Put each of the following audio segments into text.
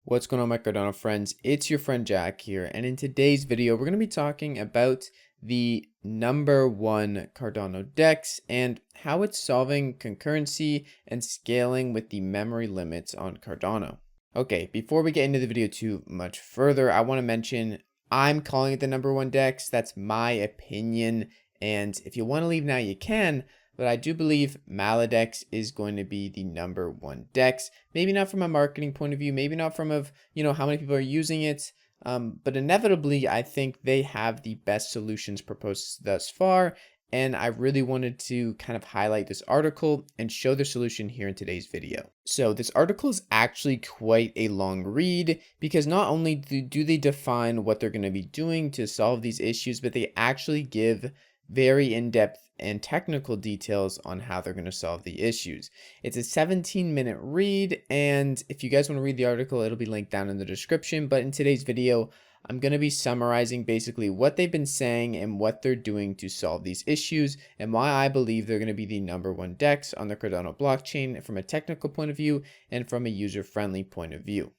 What's going on, my Cardano friends? It's your friend Jack here, and in today's video, we're going to be talking about the #1 Cardano DEX and how it's solving concurrency and scaling with the memory limits on Cardano. Okay, before we get into the video too much further, I want to mention I'm calling it the #1 DEX. That's my opinion, and if you want to leave now, you can. But I do believe Maladex is going to be the #1 DEX. Maybe not from a marketing point of view, maybe not from how many people are using it. But inevitably, I think they have the best solutions proposed thus far. And I really wanted to kind of highlight this article and show the solution here in today's video. So this article is actually quite a long read because not only do they define what they're going to be doing to solve these issues, but they actually give very in-depth and technical details on how they're going to solve the issues. It's a 17-minute read, and if you guys want to read the article, it'll be linked down in the description. But in today's video, I'm going to be summarizing basically what they've been saying and what they're doing to solve these issues and why I believe they're going to be the #1 DEX on the Cardano blockchain from a technical point of view and from a user-friendly point of view.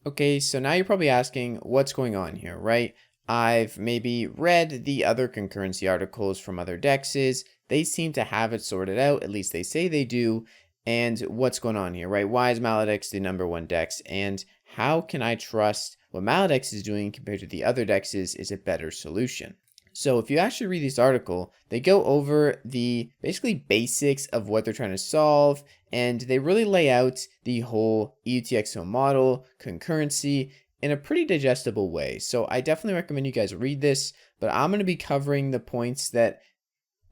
Okay, so now you're probably asking what's going on here, right? I've maybe read the other concurrency articles from other DEXs. They seem to have it sorted out, at least they say they do. And what's going on here, right? Why is Maladex the #1 DEX? And how can I trust what Maladex is doing compared to the other DEXs is a better solution? So if you actually read this article, they go over the basically basics of what they're trying to solve, and they really lay out the whole UTXO model, concurrency, in a pretty digestible way. So I definitely recommend you guys read this, but I'm going to be covering the points that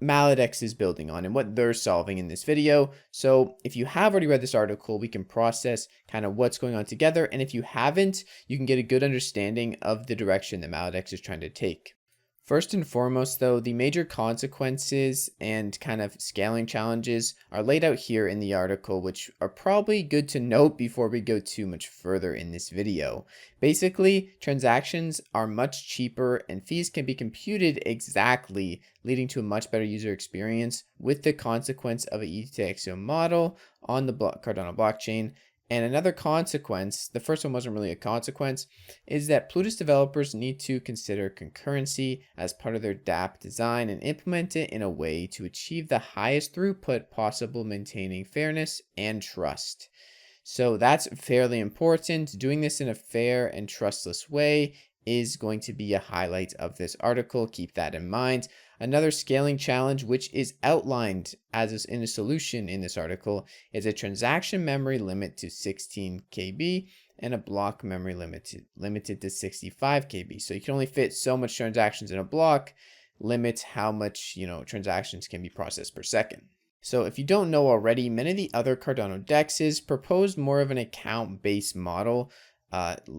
Maladex is building on and what they're solving in this video. So if you have already read this article, we can process kind of what's going on together. And if you haven't, you can get a good understanding of the direction that Maladex is trying to take. First and foremost, though, the major consequences and kind of scaling challenges are laid out here in the article, which are probably good to note before we go too much further in this video. Basically, transactions are much cheaper and fees can be computed exactly, leading to a much better user experience with the consequence of a UTXO model on the Cardano blockchain. And another consequence, the first one wasn't really a consequence, is that Plutus developers need to consider concurrency as part of their dApp design and implement it in a way to achieve the highest throughput possible, maintaining fairness and trust. So that's fairly important. Doing this in a fair and trustless way is going to be a highlight of this article. Keep that in mind. Another scaling challenge, which is outlined as in a solution in this article, is a transaction memory limit to 16 KB and a block memory limited to 65 KB. So you can only fit so much transactions in a block, limits how much transactions can be processed per second. So if you don't know already, many of the other Cardano DEXs propose more of an account-based model,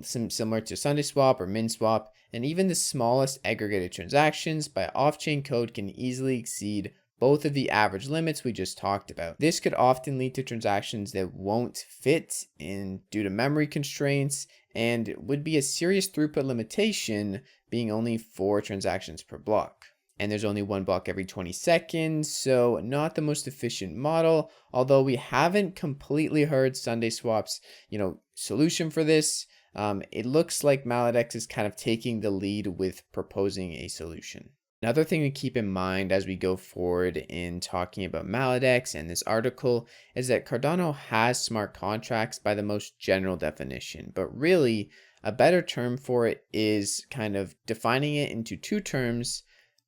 similar to Sundaeswap or MinSwap, and even the smallest aggregated transactions by off-chain code can easily exceed both of the average limits we just talked about. This could often lead to transactions that won't fit in due to memory constraints and would be a serious throughput limitation, being only 4 transactions per block. And there's only 1 block every 20 seconds, so not the most efficient model, although we haven't completely heard Sundaeswap's, solution for this. It looks like Maladex is kind of taking the lead with proposing a solution. Another thing to keep in mind as we go forward in talking about Maladex and this article is that Cardano has smart contracts by the most general definition, but really a better term for it is kind of defining it into 2 terms: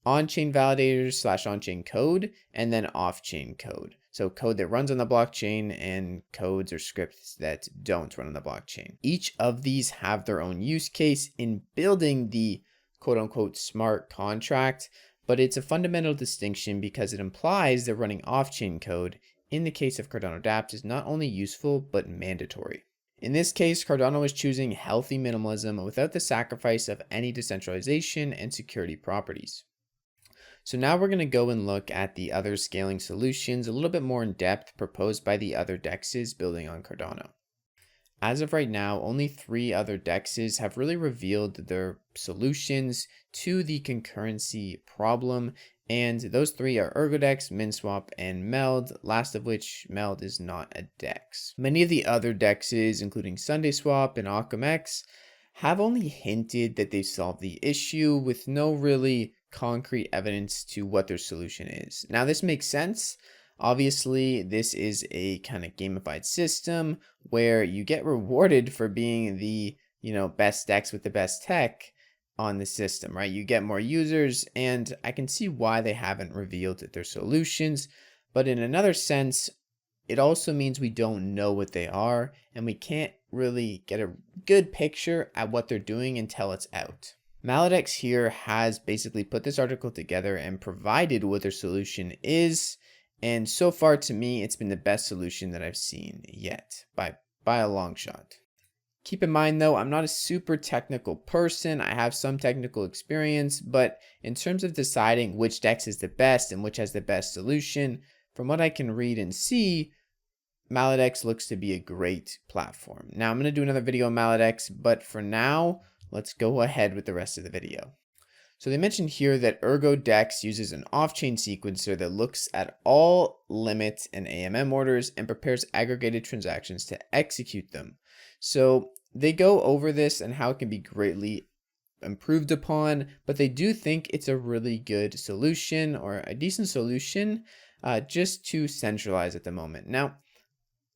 on-chain validators / on-chain code, and then off-chain code. So code that runs on the blockchain and codes or scripts that don't run on the blockchain. Each of these have their own use case in building the quote-unquote smart contract, but it's a fundamental distinction because it implies that running off-chain code in the case of Cardano dApps is not only useful but mandatory. In this case, Cardano is choosing healthy minimalism without the sacrifice of any decentralization and security properties. So now we're going to go and look at the other scaling solutions a little bit more in depth proposed by the other DEXs building on Cardano. As of right now, only 3 other DEXs have really revealed their solutions to the concurrency problem, And those three are ErgoDEX, MinSwap, and Meld, last of which Meld is not a DEX. Many of the other DEXs, including Sundaeswap and OccamX, have only hinted that they've solved the issue with no really concrete evidence to what their solution is. Now, this makes sense. Obviously, this is a kind of gamified system where you get rewarded for being the, best DEX with the best tech on the system, right? You get more users, and I can see why they haven't revealed their solutions. But in another sense, it also means we don't know what they are, and we can't really get a good picture at what they're doing until it's out. Maladex here has basically put this article together and provided what their solution is. And so far, to me, it's been the best solution that I've seen yet by a long shot. Keep in mind, though, I'm not a super technical person. I have some technical experience, but in terms of deciding which DEX is the best and which has the best solution, from what I can read and see, Maladex looks to be a great platform. Now, I'm going to do another video on Maladex, but for now, let's go ahead with the rest of the video. So they mentioned here that ErgoDEX uses an off-chain sequencer that looks at all limit and AMM orders and prepares aggregated transactions to execute them. So they go over this and how it can be greatly improved upon, but they do think it's a really good solution or a decent solution just to centralize at the moment. Now,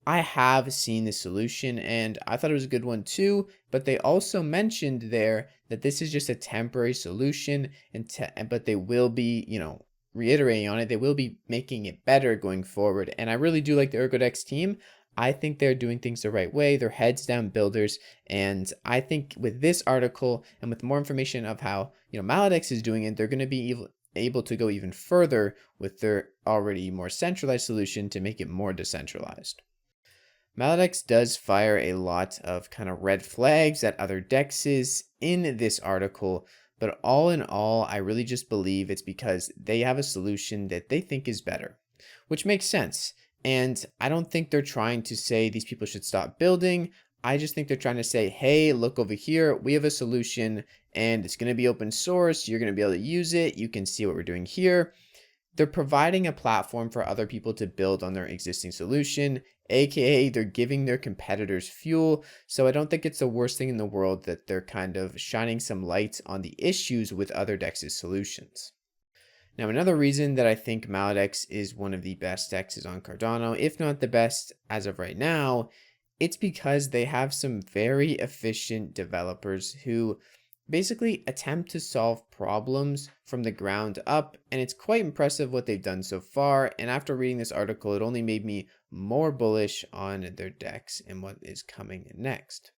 I have seen this solution and I thought it was a good one too, but they also mentioned there that this is just a temporary solution but they will be, reiterating on it. They will be making it better going forward. And I really do like the ErgoDEX team. I think they're doing things the right way. They're heads down builders. And I think with this article and with more information of how, Maladex is doing it, they're going to be able to go even further with their already more centralized solution to make it more decentralized. Maladex does fire a lot of kind of red flags at other DEXs in this article, but all in all, I really just believe it's because they have a solution that they think is better, which makes sense. And I don't think they're trying to say these people should stop building. I just think they're trying to say, hey, look over here, we have a solution and it's going to be open source. You're going to be able to use it. You can see what we're doing here. They're providing a platform for other people to build on their existing solution, aka they're giving their competitors fuel. So I don't think it's the worst thing in the world that they're kind of shining some light on the issues with other DEX's solutions. Now, another reason that I think Maladex is one of the best DEXs on Cardano, if not the best as of right now, it's because they have some very efficient developers who basically attempt to solve problems from the ground up, and it's quite impressive what they've done so far. And after reading this article, it only made me more bullish on their DEX and what is coming next.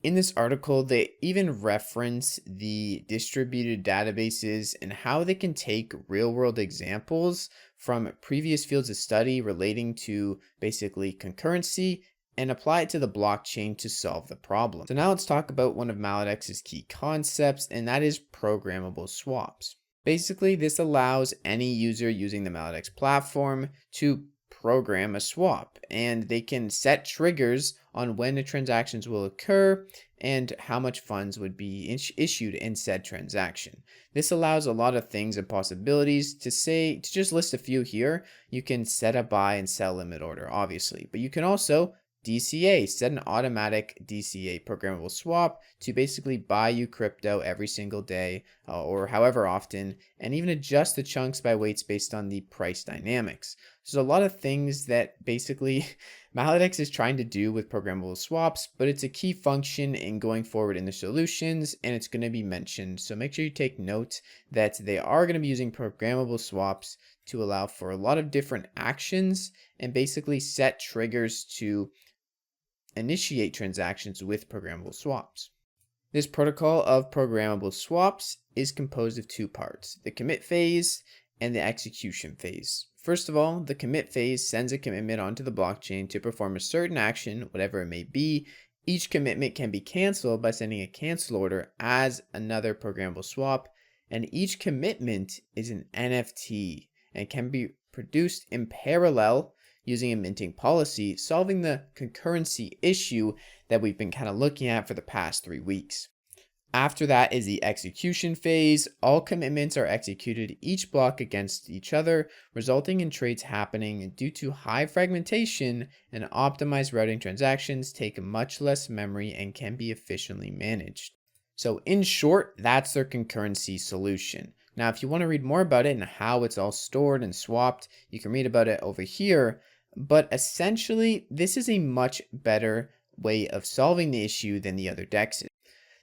In this article, they even reference the distributed databases and how they can take real-world examples from previous fields of study relating to basically concurrency and apply it to the blockchain to solve the problem. So now let's talk about one of Maladex's key concepts, and that is programmable swaps. Basically, this allows any user using the Maladex platform to program a swap, and they can set triggers on when the transactions will occur and how much funds would be issued in said transaction. This allows a lot of things and possibilities. To just list a few here, you can set a buy and sell limit order, obviously, but you can also DCA, set an automatic DCA programmable swap to basically buy you crypto every single day or however often, and even adjust the chunks by weights based on the price dynamics. So there's a lot of things that basically Maladex is trying to do with programmable swaps, but it's a key function in going forward in the solutions, and it's going to be mentioned. So make sure you take note that they are going to be using programmable swaps to allow for a lot of different actions and basically set triggers to initiate transactions with programmable swaps. This protocol of programmable swaps is composed of two parts, the commit phase and the execution phase. First of all, the commit phase sends a commitment onto the blockchain to perform a certain action, whatever it may be. Each commitment can be canceled by sending a cancel order as another programmable swap, and each commitment is an NFT and can be produced in parallel using a minting policy, solving the concurrency issue that we've been kind of looking at for the past 3 weeks. After that is the execution phase. All commitments are executed each block against each other, resulting in trades happening due to high fragmentation, and optimized routing transactions take much less memory and can be efficiently managed. So in short, that's their concurrency solution. Now, if you want to read more about it and how it's all stored and swapped, you can read about it over here. But essentially, this is a much better way of solving the issue than the other DEXs.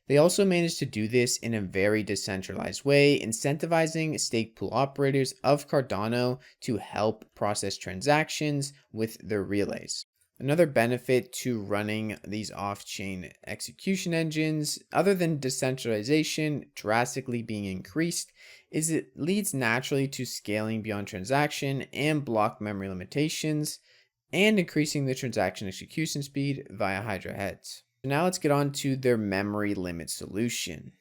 They also managed to do this in a very decentralized way, incentivizing stake pool operators of Cardano to help process transactions with their relays. Another benefit to running these off-chain execution engines, other than decentralization drastically being increased, is it leads naturally to scaling beyond transaction and block memory limitations, and increasing the transaction execution speed via Hydra heads. So now let's get on to their memory limit solution.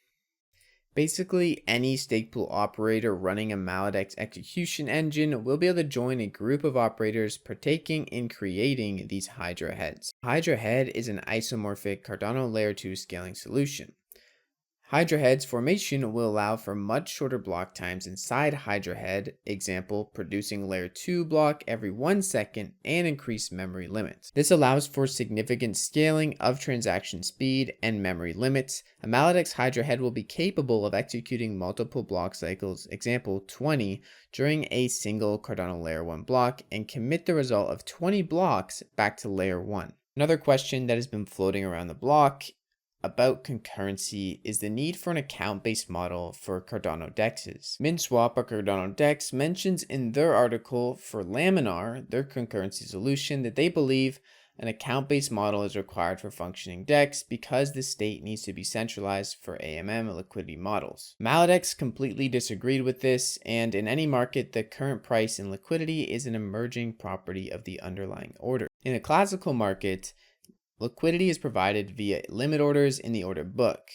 Basically, any stake pool operator running a Maladex execution engine will be able to join a group of operators partaking in creating these Hydra heads. Hydra head is an isomorphic Cardano layer 2 scaling solution. Hydra heads formation will allow for much shorter block times inside Hydra head, example, producing layer 2 block every 1 second and increased memory limits. This allows for significant scaling of transaction speed and memory limits. A Maladex Hydra head will be capable of executing multiple block cycles, example 20, during a single Cardano layer 1 block and commit the result of 20 blocks back to layer 1. Another question that has been floating around the block about concurrency is the need for an account-based model for Cardano DEXs. MinSwap or Cardano DEX mentions in their article for Laminar, their concurrency solution, that they believe an account-based model is required for functioning DEX because the state needs to be centralized for AMM liquidity models. Maladex completely disagreed with this, and in any market, the current price and liquidity is an emerging property of the underlying order. In a classical market, liquidity is provided via limit orders in the order book.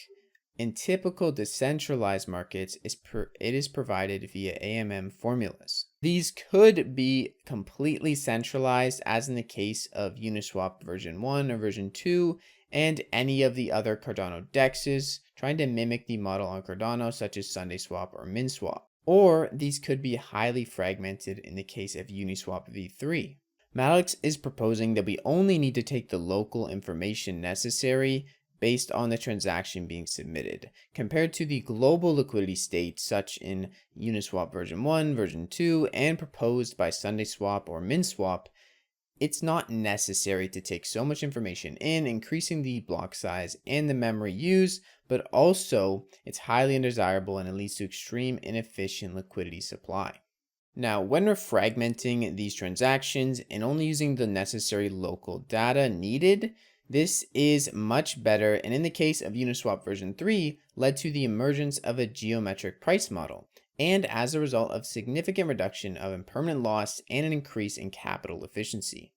In typical decentralized markets, it is provided via AMM formulas. These could be completely centralized, as in the case of Uniswap version 1 or version 2, and any of the other Cardano DEXs, trying to mimic the model on Cardano, such as Sundaeswap or MinSwap. Or these could be highly fragmented in the case of Uniswap v3. Maladex is proposing that we only need to take the local information necessary based on the transaction being submitted, compared to the global liquidity state such in Uniswap version 1, version 2, and proposed by Sundaeswap or MinSwap. It's not necessary to take so much information in, increasing the block size and the memory used, but also it's highly undesirable and it leads to extreme inefficient liquidity supply. Now, when we're fragmenting these transactions and only using the necessary local data needed, this is much better, and in the case of Uniswap version 3, led to the emergence of a geometric price model, and as a result of significant reduction of impermanent loss and an increase in capital efficiency.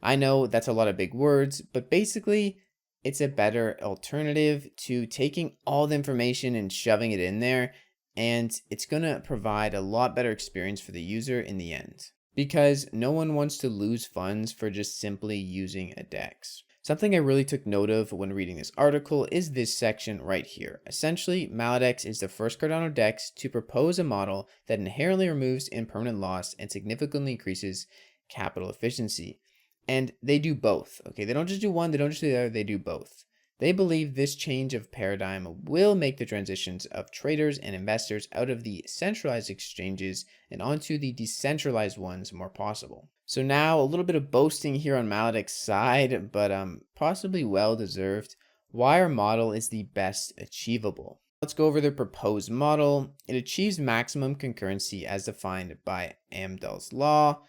I know that's a lot of big words, but basically, it's a better alternative to taking all the information and shoving it in there, and it's going to provide a lot better experience for the user in the end, because no one wants to lose funds for just simply using a DEX. Something I really took note of when reading this article is this section right here. Essentially, Maladex is the first Cardano DEX to propose a model that inherently removes impermanent loss and significantly increases capital efficiency. And they do both, okay? They don't just do one, they don't just do the other, they do both. They believe this change of paradigm will make the transitions of traders and investors out of the centralized exchanges and onto the decentralized ones more possible. So now a little bit of boasting here on Maladex's side, but possibly well deserved. Why our model is the best achievable. Let's go over the proposed model. It achieves maximum concurrency as defined by Amdahl's law,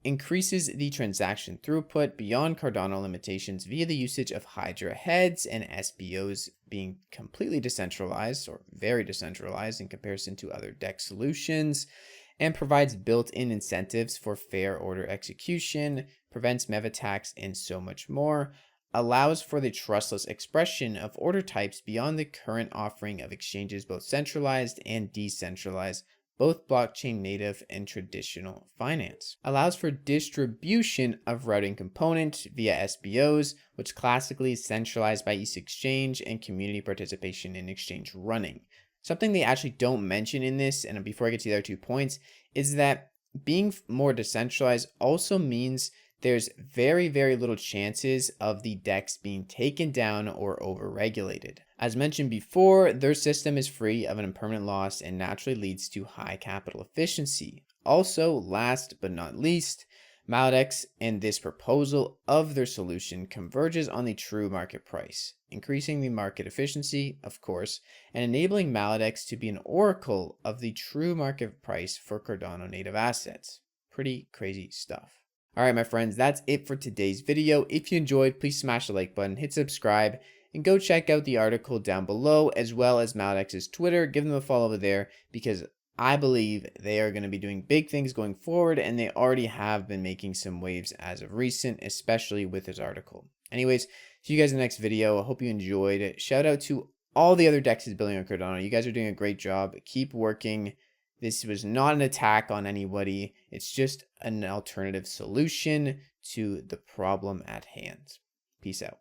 increases the transaction throughput beyond Cardano limitations via the usage of Hydra heads and SBOs being completely decentralized or very decentralized in comparison to other DEX solutions, and provides built-in incentives for fair order execution, prevents MEV attacks, and so much more, allows for the trustless expression of order types beyond the current offering of exchanges both centralized and decentralized both blockchain native and traditional finance. Allows for distribution of routing components via SBOs, which classically is centralized by each exchange, and community participation in exchange running. Something they actually don't mention in this, and before I get to the other 2 points, is that being more decentralized also means there's very, very little chances of the DEX being taken down or overregulated. As mentioned before, their system is free of an impermanent loss and naturally leads to high capital efficiency. Also, last but not least, Maladex and this proposal of their solution converges on the true market price, increasing the market efficiency, of course, and enabling Maladex to be an oracle of the true market price for Cardano native assets. Pretty crazy stuff. Alright my friends, that's it for today's video. If you enjoyed, please smash the like button, hit subscribe, and go check out the article down below, as well as Maladex's Twitter. Give them a follow over there, because I believe they are going to be doing big things going forward, and they already have been making some waves as of recent, especially with this article. Anyways, see you guys in the next video. I hope you enjoyed it. Shout out to all the other DEXs building on Cardano. You guys are doing a great job. Keep working. This was not an attack on anybody. It's just an alternative solution to the problem at hand. Peace out.